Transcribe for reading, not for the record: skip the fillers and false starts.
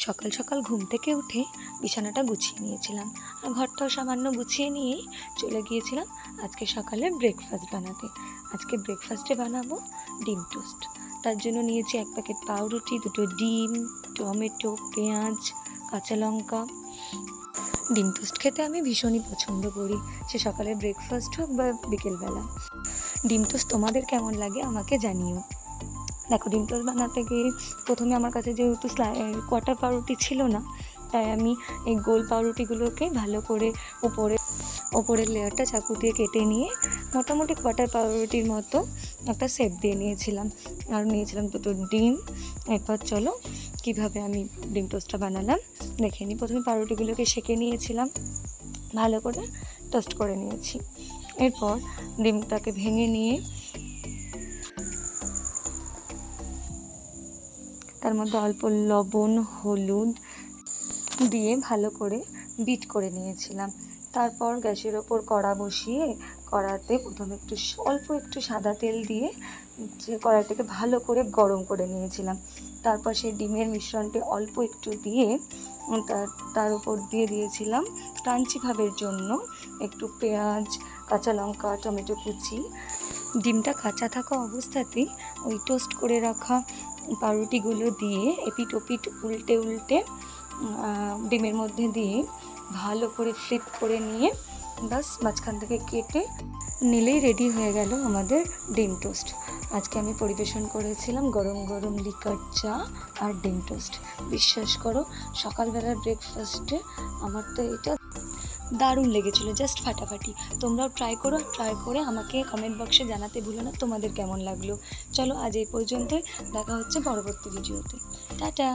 সকাল সকাল ঘুম থেকে উঠে বিছানাটা গুছিয়ে নিয়েছিলাম আর ঘরটাও সামান্য গুছিয়ে নিয়েই চলে গিয়েছিলাম আজকে সকালে ব্রেকফাস্ট বানাতে। আজকে ব্রেকফাস্টে বানাবো ডিম টোস্ট। তার জন্য নিয়েছি 1 প্যাকেট পাউরুটি, 2টো ডিম, টমেটো, পেঁয়াজ, কাঁচা লঙ্কা। ডিম টোস্ট খেতে আমি ভীষণই পছন্দ করি, সে সকালে ব্রেকফাস্ট হোক বা বিকেলবেলা। ডিম টোস্ট তোমাদের কেমন লাগে আমাকে জানিও। দেখো, ডিম টোস্ট বানাতে গিয়ে প্রথমে আমার কাছে যেহেতু কোয়ার্টার পাউরুটি ছিল না, তাই আমি এই গোল পাউরুটিগুলোকে ভালো করে ওপরের লেয়ারটা চাকু দিয়ে কেটে নিয়ে মোটামুটি কোয়ার্টার পাউরুটির মতো একটা শেপ দিয়ে নিয়েছিলাম। আর নিয়েছিলাম 2টো ডিম। এরপর চলো কীভাবে আমি ডিম টোস্টটা বানালাম দেখে নিই। প্রথমে পাউরুটিগুলোকে সেঁকে নিয়েছিলাম, ভালো করে টোস্ট করে নিয়েছি। এরপর ডিমটাকে ভেঙে নিয়ে তার মধ্যে অল্প লবণ, হলুদ দিয়ে ভালো করে বিট করে নিয়েছিলাম। তারপর গ্যাসের ওপর কড়া বসিয়ে কড়াতে প্রথমে অল্প একটু সাদা তেল দিয়ে কড়াইটাকে ভালো করে গরম করে নিয়েছিলাম। তারপর সেই ডিমের মিশ্রণটি অল্প একটু দিয়ে তার উপর দিয়ে দিয়েছিলাম ক্রাঞ্চি ভাবের জন্য একটু পেঁয়াজ, কাঁচা লঙ্কা, টমেটো কুচি। ডিমটা কাঁচা থাকা অবস্থাতেই ওই টোস্ট করে রাখা পাউরুটিগুলো দিয়ে এপিট ওপিট উল্টে উল্টে ডিমের মধ্যে দিয়ে ভালো করে ফ্লিপ করে নিয়ে বাস মাঝখান থেকে কেটে নিলেই রেডি হয়ে গেল আমাদের ডিম টোস্ট। আজকে আমি পরিবেশন করেছিলাম গরম গরম লিকার চা আর ডিম টোস্ট। বিশ্বাস করো, সকালবেলার ব্রেকফাস্টে আমার তো এটা দারুণ লেগেছিলো, জাস্ট ফাটাফাটি। তোমরাও ট্রাই করো, ট্রাই করে আমাকে কমেন্ট বক্সে জানাতে ভুলো না তোমাদের কেমন লাগলো। চলো আজ এই পর্যন্তই, দেখা হচ্ছে পরবর্তী ভিডিওতে। টাটা।